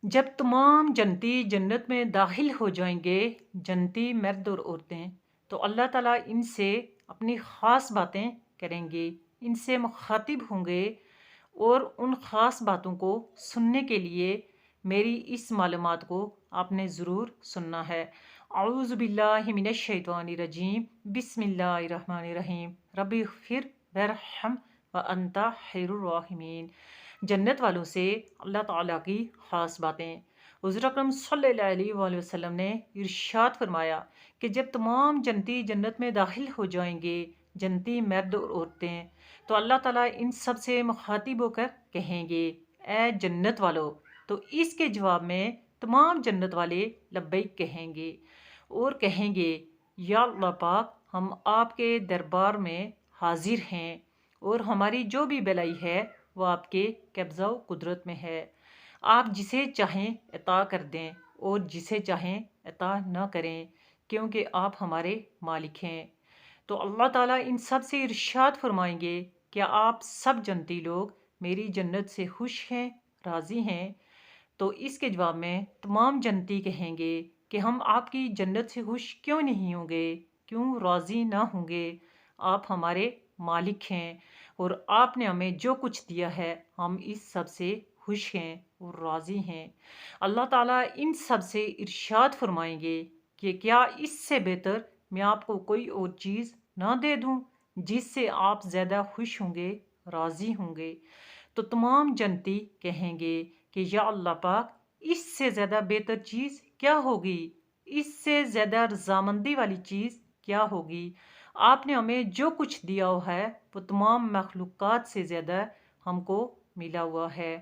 جب تمام جنتی جنت میں داخل ہو جائیں گے، جنتی مرد اور عورتیں، تو اللہ تعالیٰ ان سے اپنی خاص باتیں کریں گے، ان سے مخاطب ہوں گے، اور ان خاص باتوں کو سننے کے لیے میری اس معلومات کو آپ نے ضرور سننا ہے۔ اعوذ باللہ من الشیطان الرجیم، بسم اللہ الرحمن الرحیم، رب اغفر وارحم وانت خیر الراحمین۔ جنت والوں سے اللہ تعالیٰ کی خاص باتیں۔ حضور اکرم صلی اللہ علیہ وآلہ وسلم نے ارشاد فرمایا کہ جب تمام جنتی جنت میں داخل ہو جائیں گے، جنتی مرد اور عورتیں، تو اللہ تعالیٰ ان سب سے مخاطب ہو کر کہیں گے، اے جنت والو۔ تو اس کے جواب میں تمام جنت والے لبیک کہیں گے اور کہیں گے، یا اللہ پاک، ہم آپ کے دربار میں حاضر ہیں، اور ہماری جو بھی بلائی ہے وہ آپ کے قبضہ و قدرت میں ہے۔ آپ جسے چاہیں عطا کر دیں اور جسے چاہیں عطا نہ کریں، کیونکہ آپ ہمارے مالک ہیں۔ تو اللہ تعالیٰ ان سب سے ارشاد فرمائیں گے، کیا آپ سب جنتی لوگ میری جنت سے خوش ہیں، راضی ہیں؟ تو اس کے جواب میں تمام جنتی کہیں گے کہ ہم آپ کی جنت سے خوش کیوں نہیں ہوں گے، کیوں راضی نہ ہوں گے؟ آپ ہمارے مالک ہیں، اور آپ نے ہمیں جو کچھ دیا ہے ہم اس سب سے خوش ہیں اور راضی ہیں۔ اللہ تعالیٰ ان سب سے ارشاد فرمائیں گے کہ کیا اس سے بہتر میں آپ کو کوئی اور چیز نہ دے دوں جس سے آپ زیادہ خوش ہوں گے، راضی ہوں گے؟ تو تمام جنتی کہیں گے کہ یا اللہ پاک، اس سے زیادہ بہتر چیز کیا ہوگی؟ اس سے زیادہ رضامندی والی چیز کیا ہوگی؟ آپ نے ہمیں جو کچھ دیا ہوا ہے وہ تمام مخلوقات سے زیادہ ہم کو ملا ہوا ہے،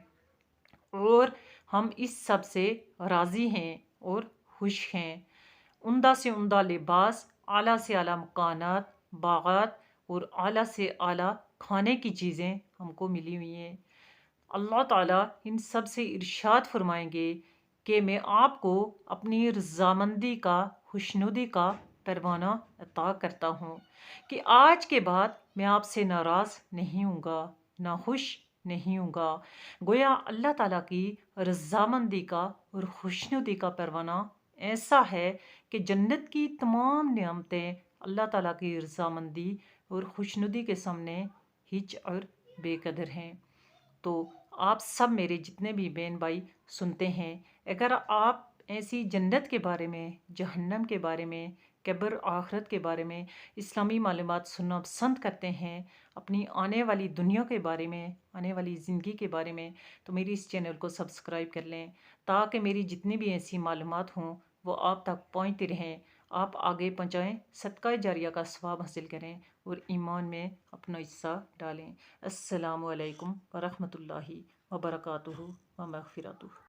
اور ہم اس سب سے راضی ہیں اور خوش ہیں۔ عمدہ سے عمدہ لباس، اعلیٰ سے اعلیٰ مکانات، باغات، اور اعلیٰ سے اعلیٰ کھانے کی چیزیں ہم کو ملی ہوئی ہیں۔ اللہ تعالیٰ ان سب سے ارشاد فرمائیں گے کہ میں آپ کو اپنی رضامندی کا، خوشنودی کا پروانہ عطا کرتا ہوں، کہ آج کے بعد میں آپ سے ناراض نہیں ہوں گا، ناخوش نہیں ہوں گا۔ گویا اللہ تعالیٰ کی رضامندی کا اور خوشنودی کا پروانہ ایسا ہے کہ جنت کی تمام نعمتیں اللہ تعالیٰ کی رضامندی اور خوشنودی کے سامنے ہچ اور بے قدر ہیں۔ تو آپ سب میرے جتنے بھی بہن بھائی سنتے ہیں، اگر آپ ایسی جنت کے بارے میں، جہنم کے بارے میں، قبر آخرت کے بارے میں اسلامی معلومات سننا پسند کرتے ہیں، اپنی آنے والی دنیا کے بارے میں، آنے والی زندگی کے بارے میں، تو میری اس چینل کو سبسکرائب کر لیں، تاکہ میری جتنی بھی ایسی معلومات ہوں وہ آپ تک پہنچتی رہیں، آپ آگے پہنچائیں، صدقہ جاریہ کا ثواب حاصل کریں، اور ایمان میں اپنا حصہ ڈالیں۔ السلام علیکم ورحمۃ اللہ وبرکاتہ و مغفراتہ۔